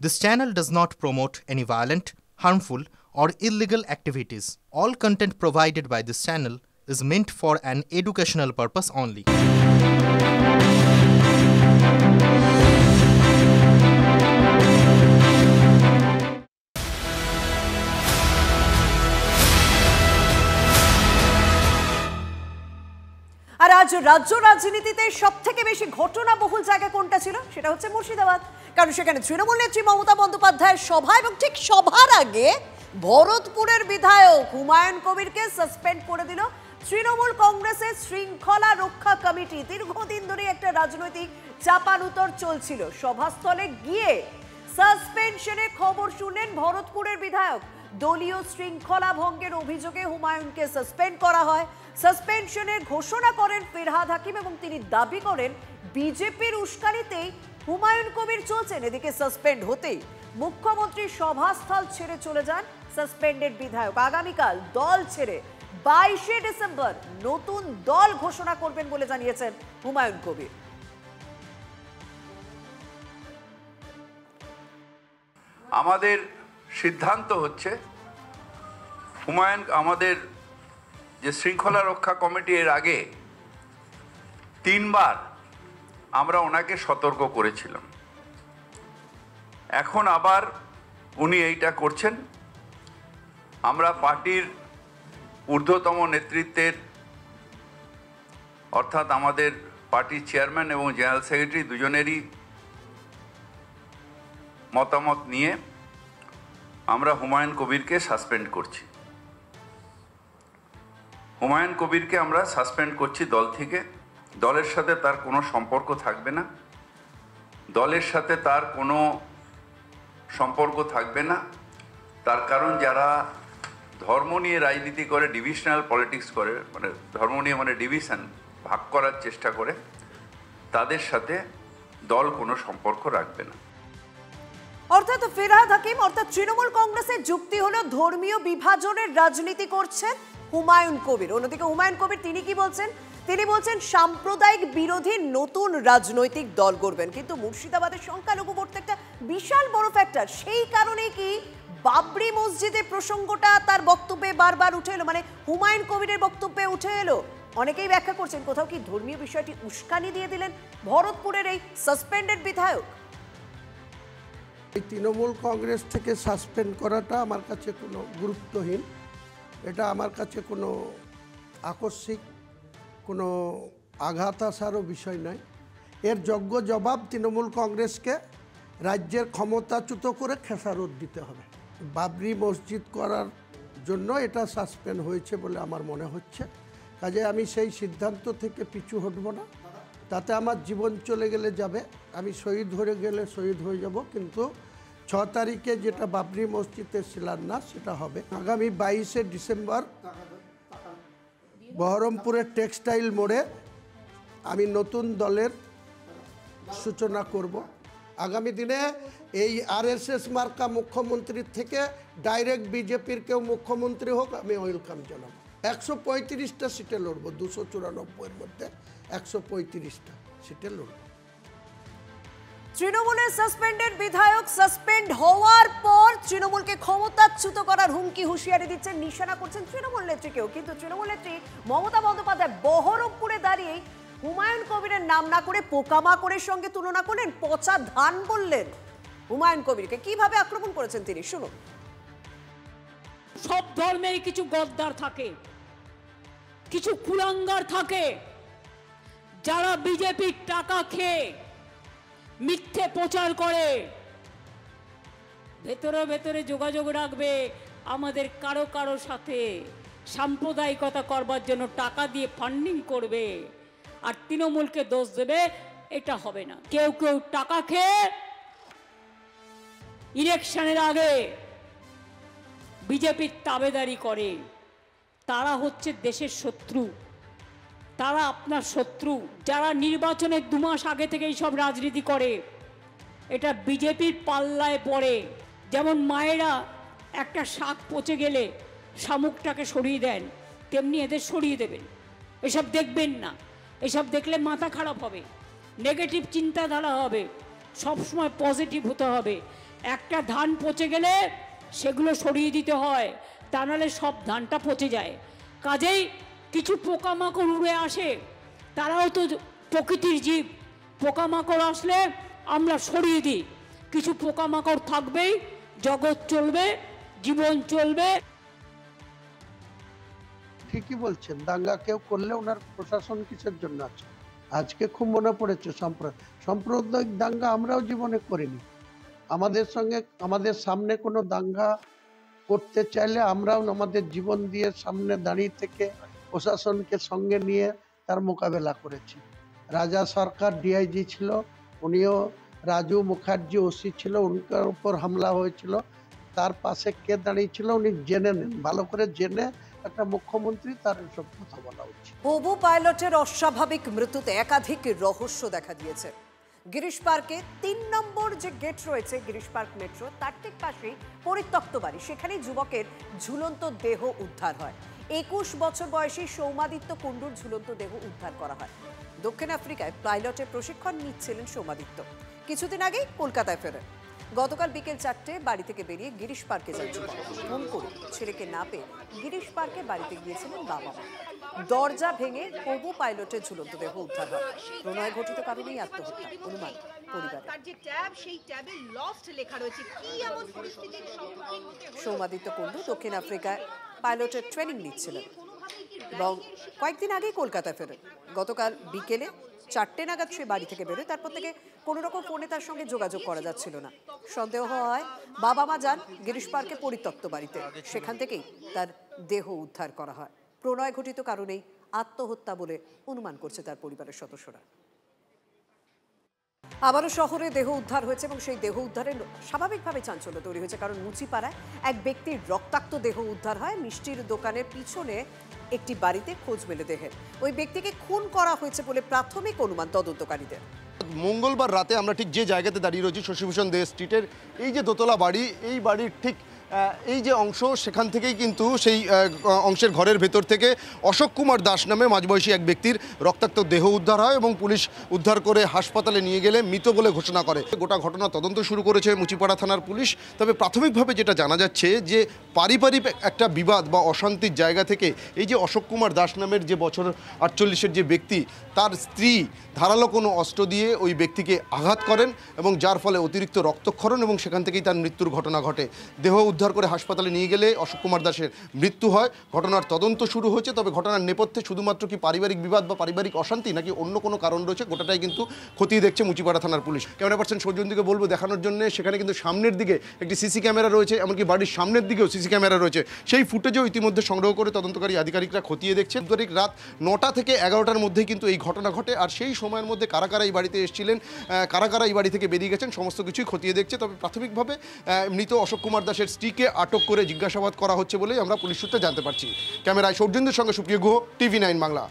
This channel does not promote any violent, harmful, or illegal activities. All content provided by this channel is meant for an educational purpose only. আর আজ রাজ্য রাজনীতিতে সবথেকে বেশি ঘটনাবহুল জায়গা কোনটা ছিল সেটা হচ্ছে মুর্শিদাবাদ। কারণ সেখানে তৃণমূল নেত্রী মমতা বন্দ্যোপাধ্যায়ের সভা এবং ঠিক সভার আগে ভরতপুরের বিধায়ক হুমায়ুন কবিরকে সাসপেন্ড করে দিল তৃণমূল কংগ্রেসের শৃঙ্খলা রক্ষা কমিটি। দীর্ঘদিন ধরে একটা রাজনৈতিক চাপানুতর চলছিল। সভাস্থলে গিয়ে সাসপেনশনের খবর শুনলেন ভরতপুরের বিধায়ক। দলীয় শৃঙ্খলা ভঙ্গের অভিযোগে হুমায়ুনকে সাসপেন্ড করা হয়। সাসপেনশনের ঘোষণা করেন ফিরহাদ হাকিম এবং তিনি দাবি করেন বিজেপির উস্কানিতেই হুমায়ুন কবির চলছেন। এদিকে সাসপেন্ড হতেই মুখ্যমন্ত্রী সভাস্থল ছেড়ে চলে যান সাসপেন্ডেড বিধায়ক। আগামীকাল দল ছেড়ে 22শে ডিসেম্বর নতুন দল ঘোষণা করবেন বলে জানিয়েছেন হুমায়ুন কবির। আমাদের সিদ্ধান্ত হচ্ছে হুমায়ুন আমাদের যে শৃঙ্খলা রক্ষা কমিটি এর আগে 3 বার আমরা ওনাকে সতর্ক করেছিলাম। এখন আবার উনি এইটা করছেন। আমরা পার্টির ঊর্ধ্বতম নেতৃত্বের অর্থাৎ আমাদের পার্টির চেয়ারম্যান এবং জেনারেল সেক্রেটারি দুজনেরই মতামত নিয়ে আমরা হুমায়ুন কবিরকে সাসপেন্ড করছি। হুমায়ুন কবিরকে আমরা সাসপেন্ড করছি দল থেকে। দলের সাথে তার কোনো সম্পর্ক থাকবে না। দলের সাথে তার কোনো সম্পর্ক থাকবে না। তার কারণ যারা ধর্ম নিয়ে রাজনীতি করে, ডিভিশনাল পলিটিক্স করে, মানে ধর্ম নিয়ে মানে ডিভিশন ভাগ করার চেষ্টা করে, তাদের সাথে দল কোনো সম্পর্ক রাখবে না। অর্থাৎ ফিরহাদ হাকিম অর্থাৎ তৃণমূল কংগ্রেসের যুক্তি হলো ধর্মীয় বিভাজনের রাজনীতি করছেন হুমায়ুন কবির। অন্যদিকে হুমায়ুন কবির তিনি কি বলছেন? তিনি বলছেন সাম্প্রদায়িক বিরোধী নতুন রাজনৈতিক দল গড়বেন। কিন্তু মুর্শিদাবাদের সংখ্যালঘু ভোট একটা বিশাল বড় ফ্যাক্টর। সেই কারণে কি বাবরি মসজিদের প্রসঙ্গটা তার বক্তব্যে বারবার উঠে এলো, মানে হুমায়ুন কবিরের বক্তব্যে উঠে এলো। অনেকেই ব্যাখ্যা করছেন কোথাও কি ধর্মীয় বিষয়টি উস্কানি দিয়ে দিলেন ভরতপুরের এই সাসপেন্ডেড বিধায়ক। এই তৃণমূল কংগ্রেস থেকে সাসপেন্ড করাটা আমার কাছে কোনো গুরুত্বহীন। এটা আমার কাছে কোনো আকস্মিক কোনো আঘাত আসারও বিষয় নয়। এর যোগ্য জবাব তৃণমূল কংগ্রেসকে রাজ্যের ক্ষমতাচ্যুত করে খেসারত দিতে হবে। বাবরি মসজিদ করার জন্য এটা সাসপেন্ড হয়েছে বলে আমার মনে হচ্ছে। কাজে আমি সেই সিদ্ধান্ত থেকে পিছু হটব না। তাতে আমার জীবন চলে গেলে যাবে, আমি শহীদ হয়ে গেলে শহীদ হয়ে যাব। কিন্তু 6 তারিখে যেটা বাবরি মসজিদের শিলান্যাস সেটা হবে। আগামী 22শে ডিসেম্বর বহরমপুরের টেক্সটাইল মোড়ে আমি নতুন দলের সূচনা করব। আগামী দিনে এই RSS মার্কা মুখ্যমন্ত্রীর থেকে ডাইরেক্ট বিজেপির কেউ মুখ্যমন্ত্রী হোক আমি ওয়েলকাম জানাবো। 135টা সিটে লড়ব, 294-এর মধ্যে 135টা সিটে লড়ব। তৃণমূলের সাসপেন্ডেড বিধায়ক সাসপেন্ড হওয়ার পর তৃণমূলকে ক্ষমতাচ্যুত করার হুমকি হুঁশিয়ারি দিচ্ছেন, নিশানা করছেন তৃণমূল নেত্রীকেও। কিন্তু তৃণমূল নেত্রী মমতা বন্দ্যোপাধ্যায় বহরমপুরে দাঁড়িয়ে হুমায়ুন কবিরের নাম না করে পোকামাকড়ের সঙ্গে তুলনা করলেন, পচা ধান বললেন হুমায়ুন কবিরকে। কিভাবে আক্রমণ করেছেন তিনি শুনুন। সব ধর্মেরই কিছু গদ্দার থাকে, কিছু কুলাঙ্গার থাকে, যারা বিজেপির টাকা খেয়ে মিথ্যে প্রচার করে ভেতরে ভেতরে যোগাযোগ রাখবে আমাদের কারো কারো সাথে, সাম্প্রদায়িকতা করবার জন্য টাকা দিয়ে ফান্ডিং করবে আর তৃণমূলকে দোষ দেবে। এটা হবে না। কেউ কেউ টাকা খেয়ে ইলেকশনের আগে বিজেপির তাবেদারি করে, তারা হচ্ছে দেশের শত্রু, তারা আপনার শত্রু। যারা নির্বাচনের 2 মাস আগে থেকেই সব রাজনীতি করে, এটা বিজেপির পাল্লায় পড়ে। যেমন মায়েরা একটা শাক পচে গেলে শামুকটাকে সরিয়ে দেন, তেমনি এদের সরিয়ে দেবেন। এসব দেখবেন না, এসব দেখলে মাথা খারাপ হবে, নেগেটিভ চিন্তাধারা হবে। সব সময় পজিটিভ হতে হবে। একটা ধান পচে গেলে সেগুলো সরিয়ে দিতে হয়, তা নাহলে সব ধানটা পচে যায়। কাজেই কিছু পোকামাকড় উড়ে আসে, তারাও তো প্রকৃতির জীব, পোকামাকড় আসলে আমরা সরিয়ে দিই। কিছু পোকামাকড় থাকবেই, জগৎ চলবে, জীবন চলবে। ঠিকই বলছেন, দাঙ্গা কেউ করলে ওনার প্রশাসন কিসের জন্য আছে? আজকে খুব মনে পড়েছে সাম্প্রদায়িক দাঙ্গা আমরাও জীবনে করিনি। আমাদের সামনে কোনো দাঙ্গা করতে চাইলে আমরাও আমাদের জীবন দিয়ে সামনে দাঁড়িয়ে থেকে প্রশাসনকে সঙ্গে নিয়ে তার মোকাবেলা করেছি। রাজা সরকার ডিআইজি ছিল, উনিও রাজু মুখার্জি ওসি ছিল, উনকার উপর হামলা হয়েছিল, তার পাশে কে দাঁড়িয়েছিল উনি জেনে নেন, ভালো করে জেনে একটা মুখ্যমন্ত্রী তার এসব কথা বলা উচিত। হবু পাইলটের অস্বাভাবিক মৃত্যুতে একাধিক রহস্য দেখা দিয়েছে। গিরিশ পার্কে ৩ নম্বর যে গেট রয়েছে গিরিশ পার্ক মেট্রো, তার ঠিক পাশেই পরিত্যক্ত বাড়ি, সেখানেই যুবকের ঝুলন্ত দেহ উদ্ধার হয়। ২১ বছর বয়সী সৌমাদিত্য কুণ্ডুর ঝুলন্ত দেহ উদ্ধার করা হয়। দক্ষিণ আফ্রিকায় পাইলটের প্রশিক্ষণ নিচ্ছিলেন সৌমাদিত্য, কিছুদিন আগেই কলকাতায় ফেরেন। গতকাল বিকেল ৪টে বাড়ি থেকে বেরিয়ে গিরিশ পার্কে যান যুবক। ফোন করে ছেলেকে না পেয়ে গিরিশ পার্কে বাড়িতে গিয়েছিলেন বাবা মা। দরজা ভেঙে হবু পাইলটের ঝুলন্ত দেহ উদ্ধার হয়। প্রণয় ঘটিত কারণেই আত্মহত্যা অনুমান পরিবারের। সৌমাদিত্য কুণ্ডু দক্ষিণ আফ্রিকায় পাইলটের ট্রেনিং নিচ্ছিলেন এবং কয়েকদিন আগেই কলকাতায় ফেরেন। গতকাল বিকেলে ৪টে নাগাদ সে বাড়ি থেকে বেরোয়। তারপর থেকে কোনো রকম ফোনে তার সঙ্গে যোগাযোগ করা যাচ্ছিল না। সন্দেহ হয় বাবা মা যান গিরিশ পার্কে পরিত্যক্ত বাড়িতে, সেখান থেকেই তার দেহ উদ্ধার করা হয়। প্রণয় ঘটিত কারণেই আত্মহত্যা বলে অনুমান করছে তার পরিবারের সদস্যরা। আবারও শহরে দেহ উদ্ধার হয়েছে এবং সেই দেহ উদ্ধারে স্বাভাবিকভাবে চাঞ্চল্য তৈরি হয়েছে, কারণ মুচিপাড়ায় এক ব্যক্তির রক্তাক্ত দেহ উদ্ধার হয় মিষ্টির দোকানের পিছনে একটি বাড়িতে। খোঁজ মেলে দেহের। ওই ব্যক্তিকে খুন করা হয়েছে বলে প্রাথমিক অনুমান তদন্তকারীদের। মঙ্গলবার রাতে আমরা ঠিক যে জায়গাতে দাঁড়িয়ে রয়েছি শশীভূষণ দে স্ট্রিটের এই যে দোতলা বাড়ি, এই বাড়ির ঠিক এই যে অংশ, সেখান থেকেই কিন্তু সেই অংশের ঘরের ভেতর থেকে অশোক কুমার দাস নামে মাঝবয়সী এক ব্যক্তির রক্তাক্ত দেহ উদ্ধার হয় এবং পুলিশ উদ্ধার করে হাসপাতালে নিয়ে গেলে মৃত বলে ঘোষণা করে। গোটা ঘটনা তদন্ত শুরু করেছে মুচিপাড়া থানার পুলিশ। তবে প্রাথমিকভাবে যেটা জানা যাচ্ছে যে পারিবারিক একটা বিবাদ বা অশান্তির জায়গা থেকে এই যে অশোক কুমার দাস নামের যে বছর 48-এর যে ব্যক্তি, তার স্ত্রী ধারালো কোনো অস্ত্র দিয়ে ওই ব্যক্তিকে আঘাত করেন এবং যার ফলে অতিরিক্ত রক্তক্ষরণ এবং সেখান থেকেই তার মৃত্যুর ঘটনা ঘটে। দেহ উদ্ধার করে হাসপাতালে নিয়ে গেলে অশোক কুমার দাসের মৃত্যু হয়। ঘটনার তদন্ত শুরু হয়েছে। তবে ঘটনার নেপথ্যে শুধুমাত্র কি পারিবারিক বিবাদ বা পারিবারিক অশান্তি নাকি অন্য কোনো কারণ রয়েছে, গোটাটাই কিন্তু খতিয়ে দেখছে মুচিপাড়া থানার পুলিশ। ক্যামেরা পার্সন সৌজন্যকে বলবো দেখানোর জন্য, সেখানে কিন্তু সামনের দিকে একটি সিসি ক্যামেরা রয়েছে, এমনকি বাড়ির সামনের দিকেও সিসি ক্যামেরা রয়েছে। সেই ফুটেজও ইতিমধ্যে সংগ্রহ করে তদন্তকারী আধিকারিকরা খতিয়ে দেখছেন। রাত 9টা থেকে 11টার মধ্যেই কিন্তু এই ঘটনা ঘটে। আর সেই সময়ের মধ্যে কারা কারা এই বাড়িতে এসেছিলেন, কারা কারা এই বাড়ি থেকে বেরিয়ে গেছেন, সমস্ত কিছুই খতিয়ে দেখছে। তবে প্রাথমিকভাবে মৃত অশোক কুমার দাসের স্ত্রীকে আটক করে জিজ্ঞাসাবাদ করা হচ্ছে বলেই আমরা পুলিশ সূত্রে জানতে পারছি। ক্যামেরায় সৌজন্যের সঙ্গে সুপ্রিয় গুহ, TV9 বাংলা।